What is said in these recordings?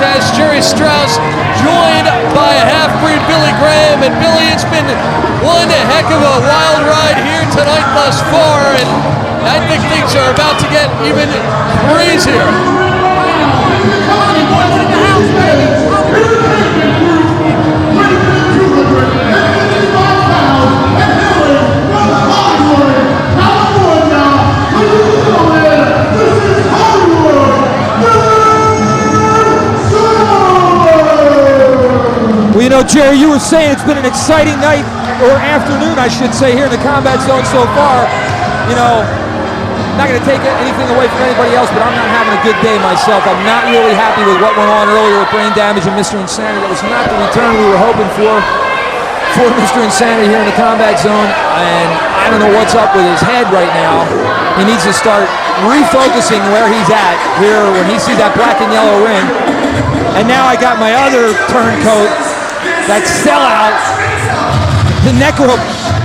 contest. Jerry Strauss joined by HalfBreed Billy Graham. And Billy, it's been one heck of a wild ride here tonight thus far, and I think things are about to get even crazier. Well, you know, Jerry, you were saying it's been an exciting night, or afternoon, I should say, here in the combat zone so far. You know, not going to take anything away from anybody else, but I'm not having a good day myself. I'm not really happy with what went on earlier with brain damage and Mr. Insanity. That was not the return we were hoping for Mr. Insanity here in the combat zone, and I don't know what's up with his head right now. He needs to start refocusing where he's at here when he sees that black and yellow ring. And now I got my other turncoat, that sellout, the Necro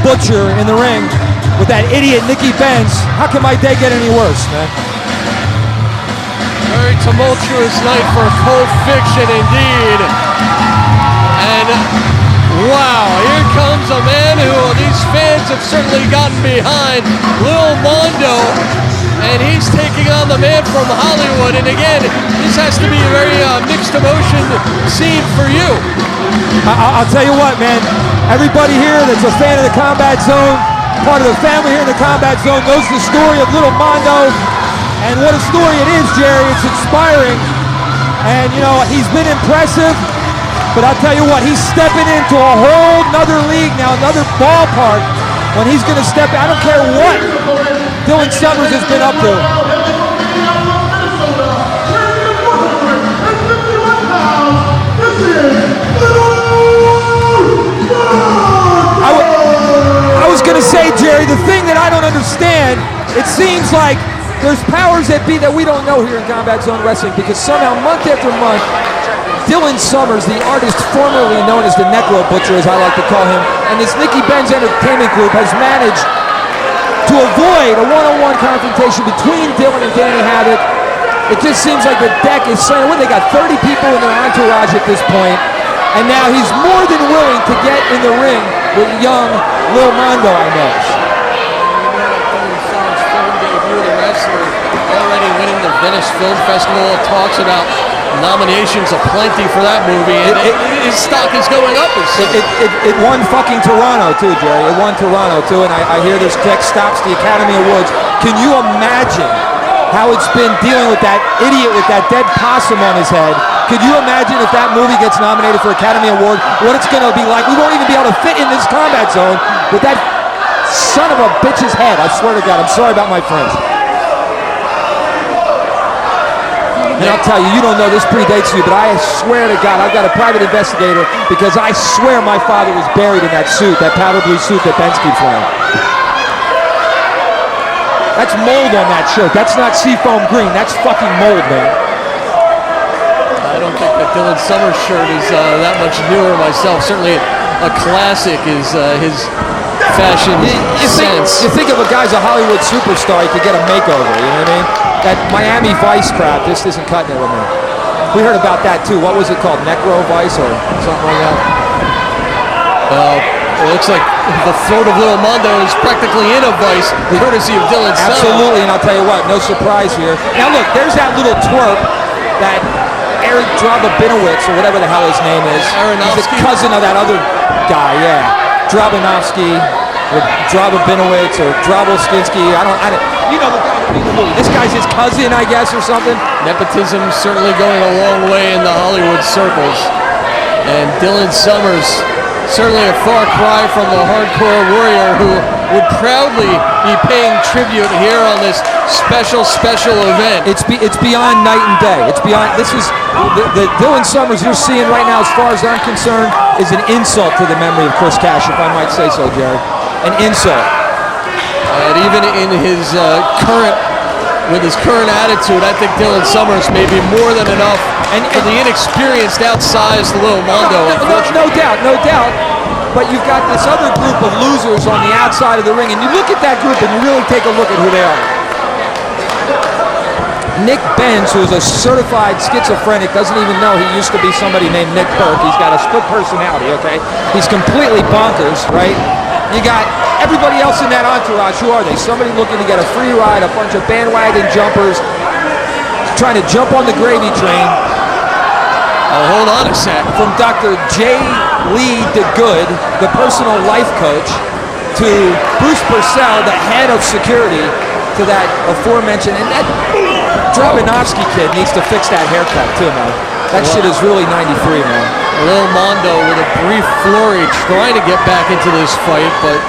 Butcher in the ring with that idiot Nicky Benz. How can my day get any worse, man? Very tumultuous night for Cold Fiction indeed. And wow, here comes a man who these fans have certainly gotten behind, LIL MONDO, and he's taking on the man from Hollywood. And again, this has to be a very mixed emotion scene for you. I'll tell you what, man, everybody here that's a fan of the combat zone, part of the family here in the combat zone, knows the story of LIL MONDO, and what a story it is, Jerry. It's inspiring, and you know, he's been impressive, but I'll tell you what, he's stepping into a whole nother league now, another ballpark, when he's going to step in. I don't care what Dylan Summers has been up to. I was going to say, Jerry, the thing that I don't understand, it seems like there's powers that be that we don't know here in Combat Zone Wrestling, because somehow month after month, Dylan Summers, the artist formerly known as the Necro Butcher, as I like to call him, and this Nicky Benz Entertainment Group has managed to avoid a one-on-one confrontation between Dylan and Danny Havoc. It just seems like the deck is saying, well, they got 30 people in their entourage at this point, and now he's more than willing to get in the ring with young LIL MONDO, I guess. Already winning the Venice Film Festival. Talks about nominations aplenty for that movie, and his stock is going up. It won fucking Toronto too, Jerry. It won Toronto too, and I hear there's next stops the Academy Awards. Can you imagine how it's been dealing with that idiot with that dead possum on his head? Could you imagine if that movie gets nominated for Academy Award, what it's going to be like? We won't even be able to fit in this combat zone with that son of a bitch's head. I swear to God, I'm sorry about my friends. And I'll tell you, you don't know, this predates you, but I swear to God, I've got a private investigator, because I swear my father was buried in that suit, that powder blue suit that Benz keeps wearing. That's mold on that shirt. That's not seafoam green. That's fucking mold, man. I don't think that Dylan Summers' shirt is that much newer myself. Certainly a classic is his fashion sense. You think of a guy's a Hollywood superstar, he could get a makeover, you know what I mean? That Miami Vice crap just isn't cutting it with me. We heard about that too. What was it called? Necro Vice or something like that? It looks like the throat of LIL MONDO is practically in a vice, courtesy of Dylan Summers. Absolutely, and I'll tell you what, no surprise here. Now look, there's that little twerp, that Eric Drabinowitz, or whatever the hell his name is. ARONOFSKY. He's a cousin of that other guy, yeah. Drabinowski, or Drabinowitz, or Draboskinski. I don't, you know the guy in the movie. This guy's his cousin, I guess, or something. Nepotism certainly going a long way in the Hollywood circles. And Dylan Summers, certainly a far cry from the hardcore warrior who would proudly be paying tribute here on this special event. It's beyond night and day. It's beyond, this is, the Dylan Summers you're seeing right now, as far as I'm concerned, is an insult to the memory of Chris Cash, if I might say so, Jared. An insult. And even in his with his current attitude, I think Dylan Summers may be more than enough for the inexperienced, outsized LIL MONDO. No doubt. But you've got this other group of losers on the outside of the ring, and you look at that group and you really take a look at who they are. Nick Benz, who's a certified schizophrenic, doesn't even know he used to be somebody named Nick Burke. He's got a split personality, okay? He's completely bonkers, right? You got everybody else in that entourage. Who are they? Somebody looking to get a free ride, a bunch of bandwagon jumpers, trying to jump on the gravy train. Oh, hold on a sec. From Dr. J. Lee DeGOOD, the personal life coach, to Bruce Purcell, the head of security, to that aforementioned, and that ARONOFSKY kid needs to fix that haircut too, man. That shit is really 93, man. LIL Mondo with a brief flurry trying to get back into this fight, but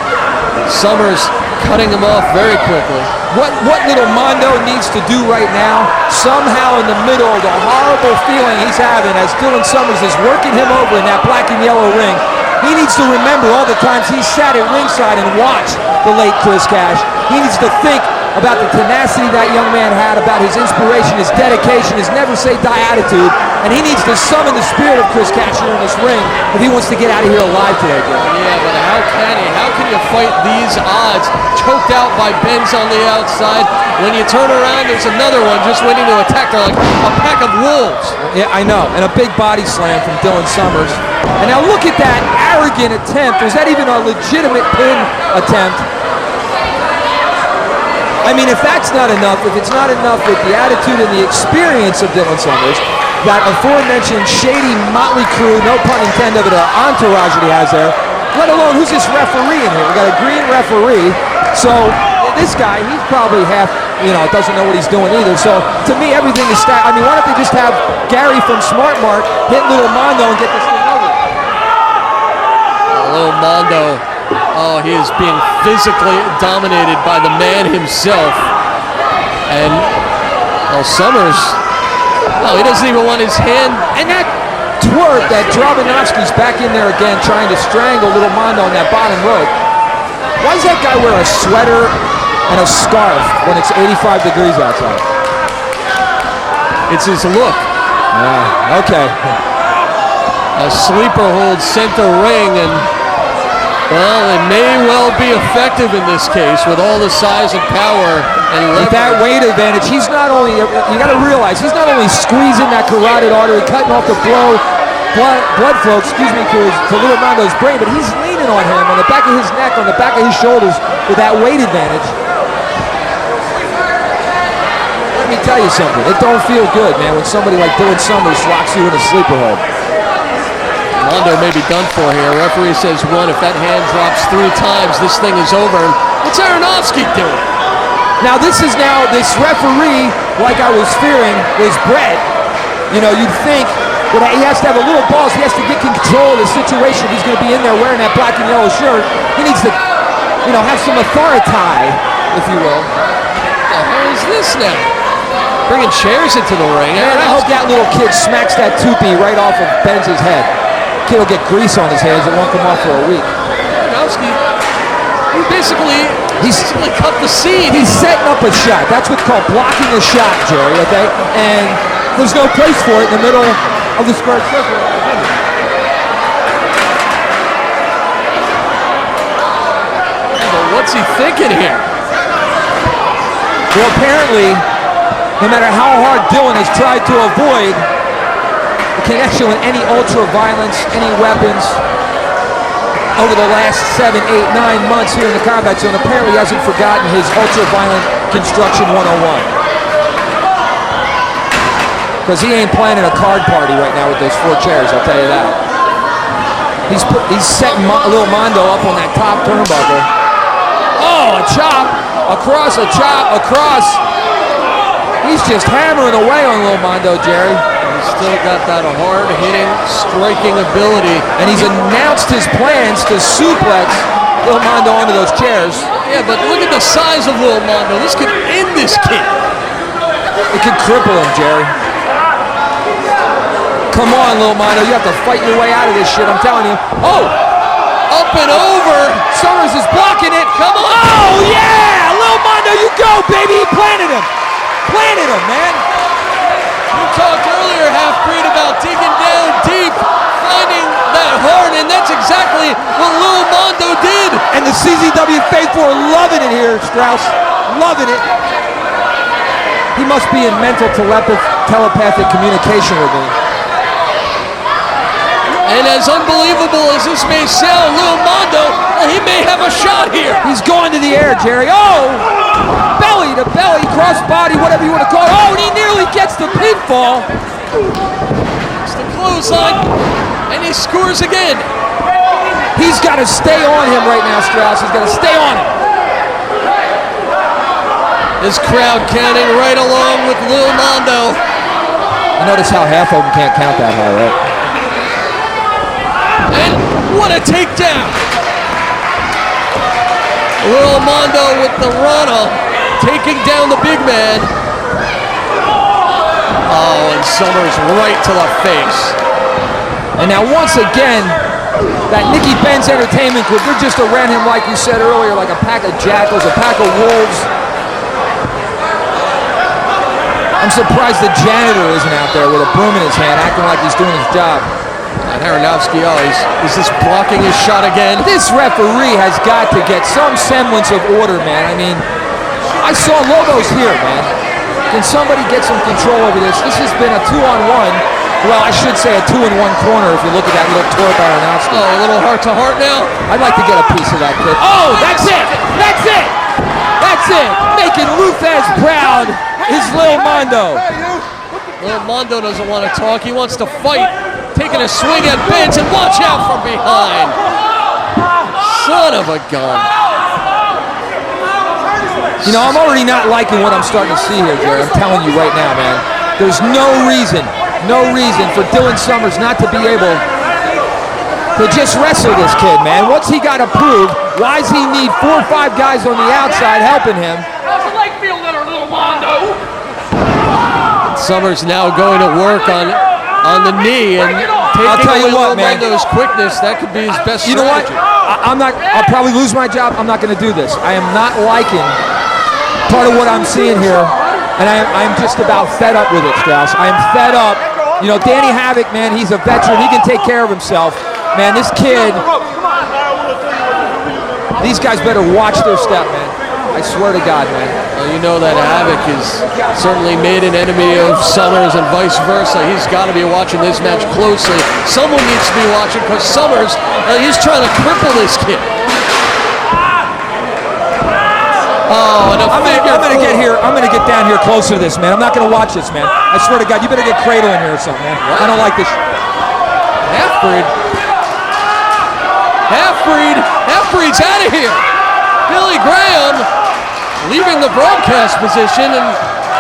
Summers cutting him off very quickly. What little Mondo needs to do right now, somehow in the middle of the horrible feeling he's having as Dylan Summers is working him over in that black and yellow ring, he needs to remember all the times he sat at ringside and watched the late Chris Cash. He needs to think about the tenacity that young man had, about his inspiration, his dedication, his never say die attitude, and he needs to summon the spirit of Chris Cash here in this ring if he wants to get out of here alive today, bro. Yeah, but how can he? How can you fight these odds? Choked out by Benz on the outside. When you turn around, there's another one just waiting to attack. They're like a pack of wolves. Yeah, I know, and a big body slam from Dylan Summers. And now look at that arrogant attempt. Was that even a legitimate pin attempt? I mean, if that's not enough, if it's not enough with the attitude and the experience of Dylan Summers, that aforementioned shady motley crew, no pun intended, of the entourage that he has there, let alone who's this referee in here? We got a green referee, so this guy, he's probably half, doesn't know what he's doing either. So to me, everything is stacked. I mean, why don't they just have Gary from Smart Mark hit Little Mondo and get this thing over? Little Mondo. Oh, he is being physically dominated by the man himself. And, Summers, he doesn't even want his hand. And that twerk, that ARONOFSKY's back in there again trying to strangle Little Mondo on that bottom rope. Why does that guy wear a sweater and a scarf when it's 85 degrees outside? It's his look. Okay. A sleeper hold center ring, and well, it may well be effective in this case with all the size and power and leverage. With that weight advantage, he's not only, you got to realize, he's not only squeezing that carotid artery, cutting off the blood flow, to Little Mondo's brain, but he's leaning on him, on the back of his neck, on the back of his shoulders with that weight advantage. Let me tell you something, it don't feel good, man, when somebody like Dylan Summers locks you in a sleeper hold. Mondo may be done for here. Referee says 1. If that hand drops 3 times, this thing is over. What's ARONOFSKY doing? Now this referee, like I was fearing, was bred. You'd think that he has to have a little balls. He has to get control of the situation. He's going to be in there wearing that black and yellow shirt. He needs to, have some authority, if you will. What the hell is this now? Bringing chairs into the ring. Man, I hope that little kid smacks that toupee right off of Benz's head. Kid will get grease on his hands. It won't come off for a week. ARONOFSKY, he basically cut the seed. He's setting up a shot. That's what's called blocking a shot, Jerry, okay? And there's no place for it in the middle of the square circle. But what's he thinking here? Well, apparently, no matter how hard Dylan has tried to avoid connection with any ultra-violence, any weapons over the last 7, 8, 9 months here in the combat zone, apparently hasn't forgotten his ultra-violent construction 101. Because he ain't planning a card party right now with those 4 chairs, I'll tell you that. He's setting Little Mondo up on that top turnbuckle. Oh, a chop, across, a chop, across. He's just hammering away on Little Mondo, Jerry. He's still got that hard-hitting, striking ability. And he's announced his plans to suplex Little Mondo onto those chairs. Yeah, but look at the size of Little Mondo. This could end this kid. It could cripple him, Jerry. Come on, Little Mondo. You have to fight your way out of this shit, I'm telling you. Oh! Up and over. Summers is blocking it. Come on. Oh, yeah! Little Mondo, you go, baby. He planted him. Planted him, man. You talked earlier, HalfBreed, about digging down deep, finding that heart, and that's exactly what Lil Mondo did. And the CZW faithful are loving it here, Strauss. Loving it. He must be in mental telepathic communication with me. And as unbelievable as this may sound, Lil Mondo, he may have a shot here. He's going to the air, Jerry. Oh! Belly to belly, cross body, whatever you want to call it. Oh, and he nearly gets the pinfall. It's the clothesline, and he scores again. He's got to stay on him right now, Strauss. He's got to stay on him. This crowd counting right along with Lil Mondo. You notice how half of them can't count that high, right? And what a takedown. Lil Mondo with the Rana taking down the big man. Oh, and Summers right to the face. And now once again, that Nicky Benz Entertainment Group, they're just around him like you said earlier, like a pack of jackals, a pack of wolves. I'm surprised the janitor isn't out there with a broom in his hand, acting like he's doing his job. And ARONOFSKY, oh, is this blocking his shot again? This referee has got to get some semblance of order, man. I mean, I saw logos here, man. Can somebody get some control over this? This has been a 2-on-1. Well, I should say a 2-in-1 corner if you look at that little tour by ARONOFSKY. Oh, a little heart-to-heart now? I'd like to get a piece of that kid. Oh, that's it! That's it! That's it! Making Luthez proud is Lil Mondo. Lil Mondo doesn't want to talk. He wants to fight. Taking a swing at Benz, and watch out from behind. Son of a gun. You know, I'm already not liking what I'm starting to see here, Jerry. I'm telling you right now, man. There's no reason for Dylan Summers not to be able to just wrestle this kid, man. What's he got to prove? Why does he need 4 or 5 guys on the outside helping him? How's the leg feel there, Lil Mondo? Summers now going to work on the knee and taking away Lil Mondo's quickness. That could be his best strategy. You know what? I'll probably lose my job. I'm not going to do this. I am not liking part of what I'm seeing here, and I'm just about fed up with it, Strauss. I am fed up. You know, Danny Havoc, man, he's a veteran. He can take care of himself. Man, this kid, these guys better watch their step, man. I swear to God, man. Well, you know that Havoc is certainly made an enemy of Summers and vice versa. He's got to be watching this match closely. Someone needs to be watching because Summers, he's trying to cripple this kid. Oh, and I'm gonna get here. I'm gonna get down here closer to this, man. I'm not gonna watch this, man. I swear to God, you better get CREADLE in here or something, man. What? I don't like this. Half-breed's out of here. Billy Graham leaving the broadcast position, and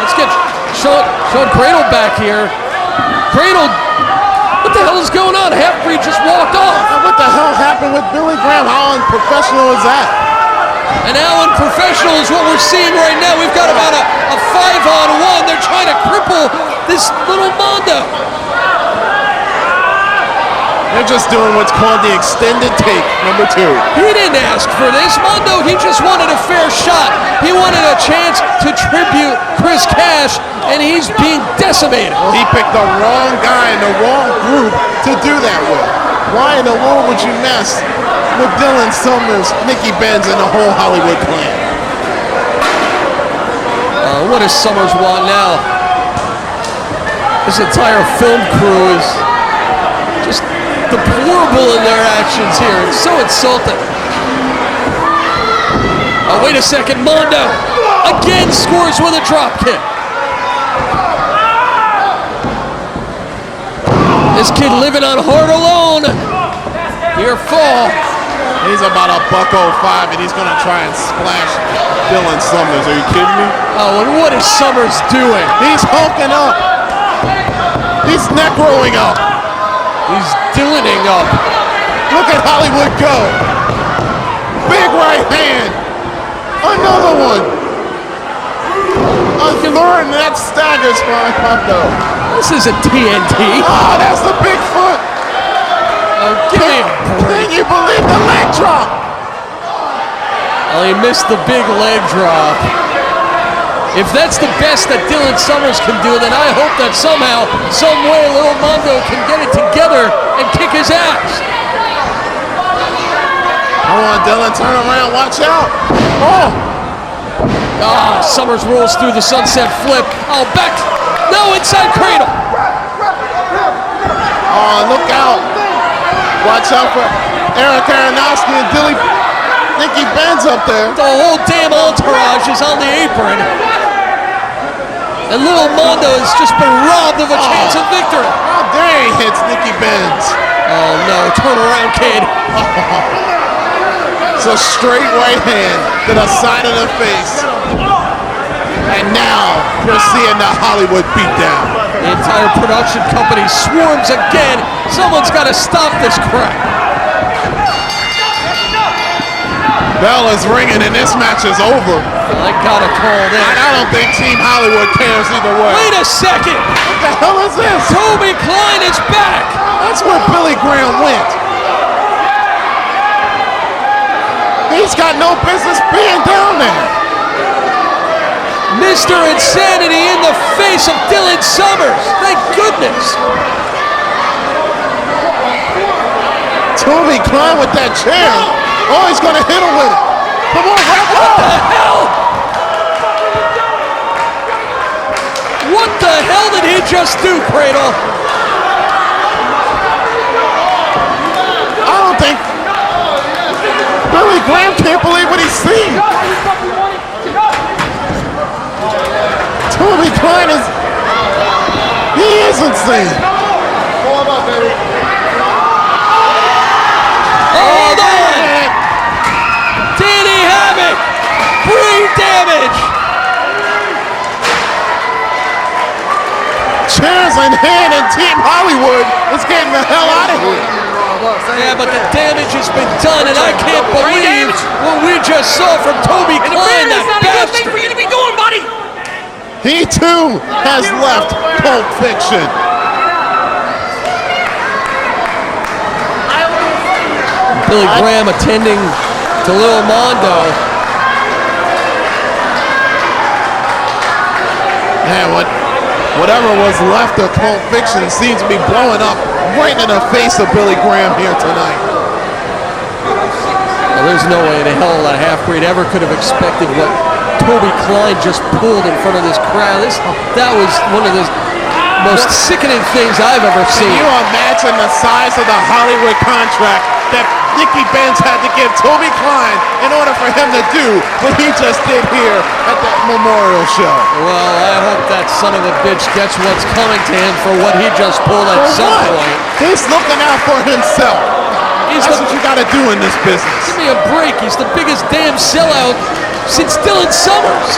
let's get Sean CREADLE back here. CREADLE, what the hell is going on? Half-breed just walked off. What the hell happened with Billy Graham? How unprofessional is that? And how unprofessional is what we're seeing right now. We've got about a 5-on-1. They're trying to cripple this Lil Mondo. They're just doing what's called the extended take, number 2. He didn't ask for this. Mondo, he just wanted a fair shot. He wanted a chance to tribute Chris Cash, and he's being decimated. Well, he picked the wrong guy in the wrong group to do that with. Why in the world would you mess with Dylan Summers, Nicky Benz, and the whole Hollywood clan? What does Summers want now? This entire film crew is just deplorable in their actions here. It's so insulting. Oh, wait a second. Mondo again scores with a drop kick. This kid living on hard alone. Here fall. He's about a $105, and he's going to try and splash Dylan Summers. Are you kidding me? Oh, and what is Summers doing? He's hulking up. He's neck rolling up. He's Dylaning up. Look at Hollywood go. Big right hand. Another one. A third, and that staggers Mondo. This isn't TNT. Oh, that's the big foot. Oh, give me a break. Can you believe the leg drop? Well, he missed the big leg drop. If that's the best that Dylan Summers can do, then I hope that somehow, some way, Lil Mondo can get it together and kick his ass. Come on, Dylan, turn around, watch out. Oh, Ah, Summers rolls through the sunset flip. Oh, back. No, inside cradle. Oh, look out. Watch out for ARONOFSKY and Nicky Benz up there. The whole damn entourage is on the apron. And Lil Mondo has just been robbed of a chance of victory. How dare he hits Nicky Benz. Oh no, turn around, kid. It's a straight right hand to the side of the face. And now you're seeing the Hollywood beatdown. The entire production company swarms again. Someone's got to stop this crap. Bell is ringing and this match is over. I gotta call this. I don't think Team Hollywood cares either way. Wait a second. What the hell is this? Toby Klein is back. That's where Billy Graham went. He's got no business being down there. Mr. Insanity in the face of Dylan Summers. Thank goodness. Toby Klein with that chair. Oh, he's gonna hit him with it. Come on, wrap it up. What the hell? What the hell did he just do, Cradle? I don't think Billy Graham can't believe what he's seen. Toby Klein he is insane. Hold up, baby. Hold on! Danny Havoc! Brain damage! Chairs in hand and Team Hollywood is getting the hell out of here. Yeah, but the damage has been done, and I can't believe what we just saw from Toby Klein, that bastard! for you to be doing, buddy. He too has left Pulp Fiction. Billy Graham attending to Lil Mondo. Man, whatever was left of Pulp Fiction seems to be blowing up right in the face of Billy Graham here tonight. Well, there's no way in hell that HalfBreed ever could have expected what Toby Klein just pulled in front of this crowd. That was one of the most sickening things I've ever seen. Can you imagine the size of the Hollywood contract that Nicky Benz had to give Toby Klein in order for him to do what he just did here at the memorial show? Well, I hope that son of a bitch gets what's coming to him for what he just pulled at some point. He's looking out for himself. That's what you gotta do in this business. Give me a break. He's the biggest damn sellout since Dylan Summers.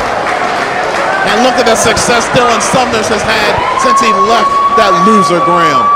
And look at the success Dylan Summers has had since he left that loser Graham.